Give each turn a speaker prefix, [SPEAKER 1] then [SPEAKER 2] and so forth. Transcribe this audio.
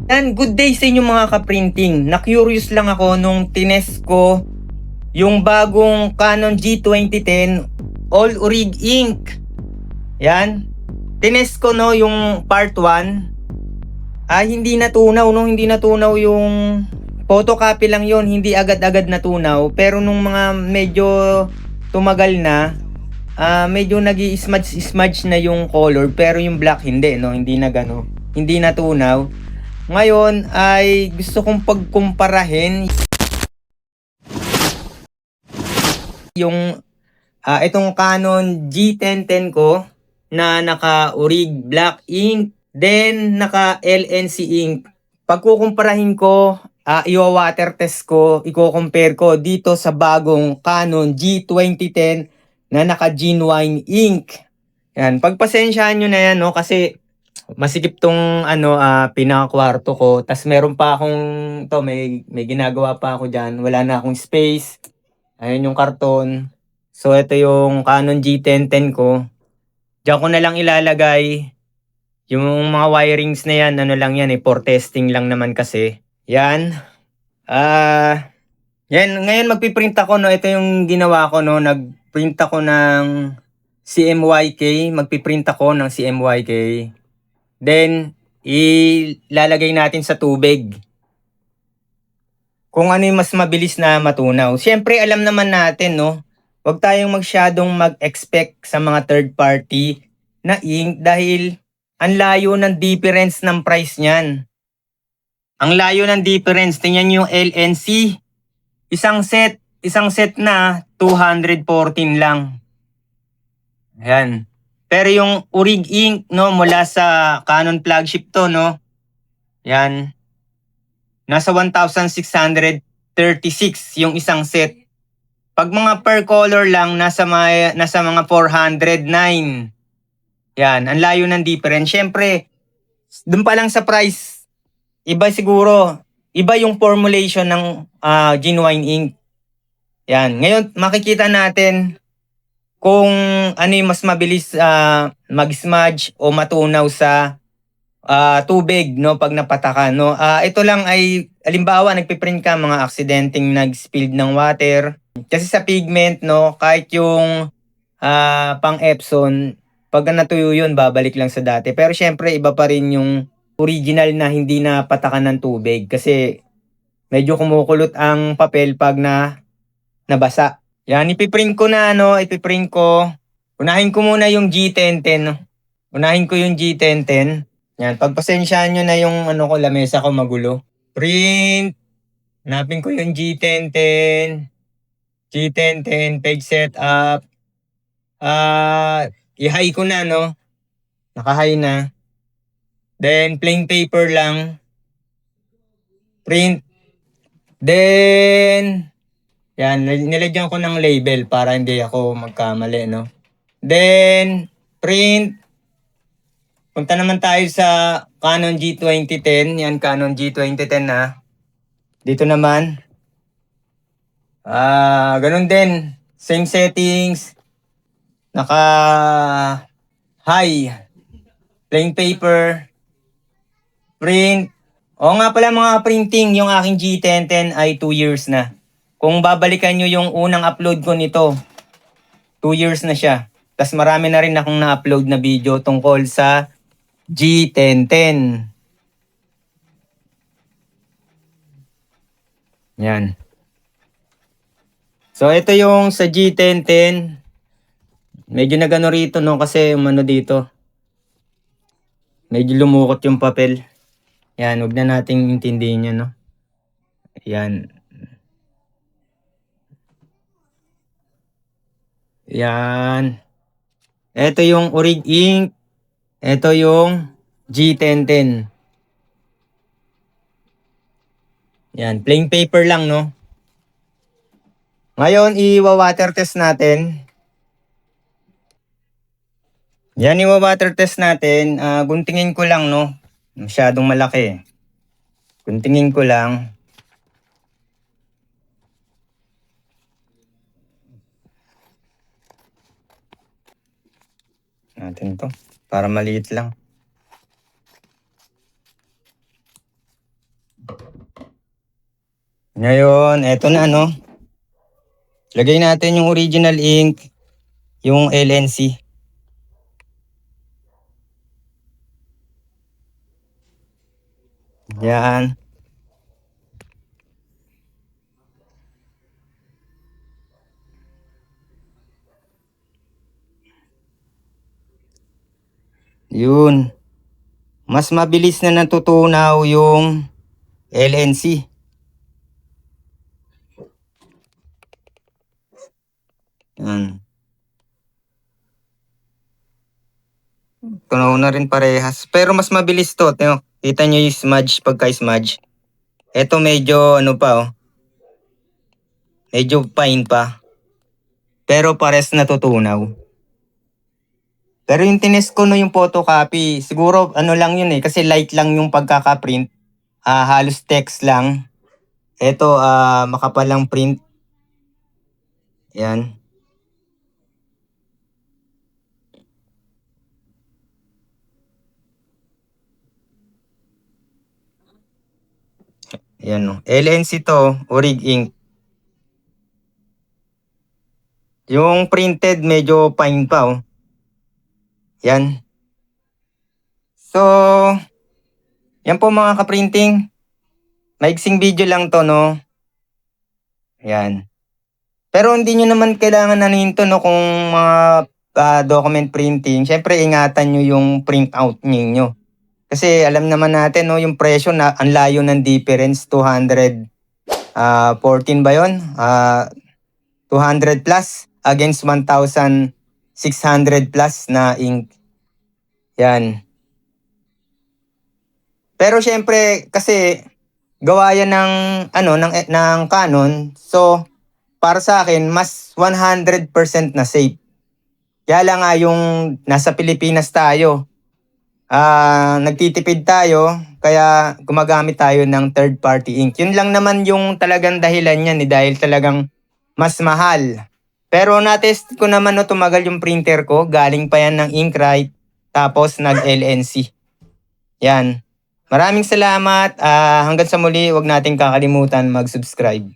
[SPEAKER 1] Yan, good day sa inyo mga ka-printing. Na-curious lang ako nung tinest ko yung bagong Canon G2010 All Orig Ink. Yan. Tinest ko no yung part 1. Hindi natunaw no, hindi natunaw yung photocopy lang yon, hindi agad-agad natunaw. Pero nung mga medyo tumagal na, medyo nag-i-smudge na yung color pero yung black hindi no, hindi na gano, hindi natunaw. Ngayon ay gusto kong pagkumparahin yung itong Canon G1010 ko na naka Orig Black Ink, then naka LNC ink. Pagkukumparahin ko, i-water test ko, i-compare ko dito sa bagong Canon G2010 na naka Genuine Ink. Yan, pagpasensyahan nyo na yan no kasi masikip tong pinaka-kwarto ko. Tas meron pa akong may ginagawa pa ako diyan. Wala na akong space. Ayun yung karton. So ito yung Canon G1010 ko. Diyan ko na lang ilalagay yung mga wirings na yan. Ano lang yan for testing lang naman kasi. Yan. Yan, ngayon magpiprint ako no. Ito yung ginawa ko no. Nagprint ako ng CMYK. Magpiprint ako ng CMYK. Then, ilalagay natin sa tubig. Kung ano yung mas mabilis na matunaw. Siyempre, alam naman natin, no? Huwag tayong masyadong mag-expect sa mga third party na ink dahil ang layo ng difference ng price niyan. Ang layo ng difference. Tingnan yung LNC. Isang set na 214 lang. Ayan. Pero yung Orig Ink, no, mula sa Canon flagship to, no? Yan. Nasa 1,636 yung isang set. Pag mga per color lang, nasa mga 409. Yan, ang layo ng difference. Siyempre, dun pa lang sa price, iba siguro, iba yung formulation ng Genuine Ink. Yan, ngayon makikita natin kung ano yung mas mabilis mag-smudge o matunaw sa tubig no pag napatakan no. Ito lang ay halimbawa nagpiprint ka mga aksidenteng nag-spilled ng water kasi sa pigment no, kahit yung pang Epson pag natuyo yun babalik lang sa dati, pero syempre iba pa rin yung original na hindi na patakan ng tubig kasi medyo kumukulot ang papel pag nabasa. Yan, ipiprint ko na no, ipiprint ko. Unahin ko muna yung G1010 no. Unahin ko yung G1010. Yan, pagpasensyahan nyo na yung ko, lamesa ko magulo. Print. Hanapin ko yung G1010. G1010 page setup. I-high ko na no. Naka-high na. Then plain paper lang. Print. Then yan, nilagyan ko ng label para hindi ako magkamali no. Then print. Punta naman tayo sa Canon G2010. Yan, Canon G2010 na. Dito naman. Ganun din. Same settings. Naka high. Plain paper. Print. Oo nga pala mga printing, yung aking G1010 ay 2 years na. Kung babalikan nyo yung unang upload ko nito, 2 years na siya. Tapos marami na rin akong na-upload na video tungkol sa G1010. Yan. So ito yung sa G1010. Medyo nagano rito no kasi umano dito. Medyo lumukot yung papel. Yan, huwag na nating intindihin yan no. Yan. Yan. Ito yung Orig Ink. Ito yung G1010. Yan, plain paper lang no. Ngayon, i-water test natin. Yan, i-water test natin. Guntingin ko lang no. Masyadong malaki. Guntingin ko lang. Natin to. Para maliit lang. Ngayon, eto na no. Lagay natin yung original ink, yung LNC. Yan. Yun. Mas mabilis na natutunaw yung LNC. Yan. Tunaw na rin parehas. Pero mas mabilis to. Kita nyo yung smudge pagka-smudge. Ito medyo ano pa oh. Medyo fine pa. Pero pares natutunaw. Pero yung tinest ko no yung photocopy, siguro ano lang yun kasi light lang yung pagkaka-print. Halos text lang. Ito makapalang print. Yan. Yan no. LNC to, Orig ink. Yung printed medyo fine pa oh. Yan. So, yan po mga ka-printing. Maiksing video lang to no. Yan. Pero hindi nyo naman kailangan anuhin to no kung mga document printing. Siyempre ingatan nyo yung print out ninyo. Kasi alam naman natin no yung presyo na ang layo ng difference 214 ba yon? 200 plus against 1,600 plus na ink. Yan. Pero syempre kasi gawa yan ng ng Canon. So para sa akin mas 100% na safe. Kaya lang nga yung nasa Pilipinas tayo. Nagtitipid tayo kaya gumagamit tayo ng third party ink. Yun lang naman yung talagang dahilan niyan dahil talagang mas mahal. Pero na-test ko naman no tumagal yung printer ko. Galing pa yan ng Inkrite tapos nag-LNC. Yan. Maraming salamat. Hanggang sa muli, huwag nating kakalimutan mag-subscribe.